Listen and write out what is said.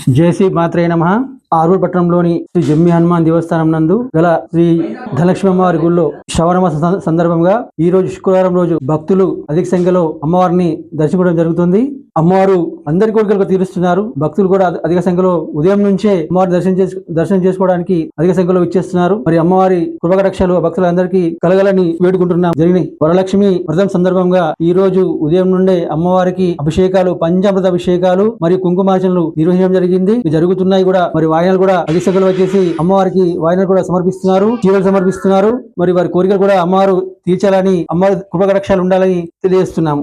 జేసీ మాత్రే నమః. ఆరూరు పట్టణంలోని శ్రీ జమ్మి హనుమాన్ దేవస్థానం నందు గల శ్రీ ధనలక్ష్మి అమ్మవారి గుడిలో శ్రవణమాస సందర్భంగా ఈ రోజు శుక్రవారం రోజు భక్తులు అధిక సంఖ్యలో అమ్మవారిని దర్శించడం జరుగుతుంది. అమ్మవారు అందరి కోరికలకు తీరుస్తున్నారు. భక్తులు కూడా అధిక సంఖ్యలో ఉదయం నుంచే అమ్మవారిని దర్శనం చేసుకోవడానికి అధిక సంఖ్యలో ఇచ్చేస్తున్నారు. మరి అమ్మవారి కృపకటాక్షాలు భక్తులందరికీ కలగలని వేడుకుంటున్నాం. జరిగినాయి. వరలక్ష్మి వ్రతం సందర్భంగా ఈ రోజు ఉదయం నుండే అమ్మవారికి అభిషేకాలు, పంచామృత అభిషేకాలు మరియు కుంకుమార్చనలు నిర్వహించడం జరిగింది. జరుగుతున్నాయి కూడా. మరి వాయనాలు కూడా అధిక సంఖ్యలో వచ్చేసి అమ్మవారికి వాయనాలు కూడా సమర్పిస్తున్నారు, చీరలు సమర్పిస్తున్నారు. మరి వారి కోరికలు కూడా అమ్మవారు తీర్చాలని, అమ్మవారి కృపకటాక్షాలు ఉండాలని తెలియజేస్తున్నాము.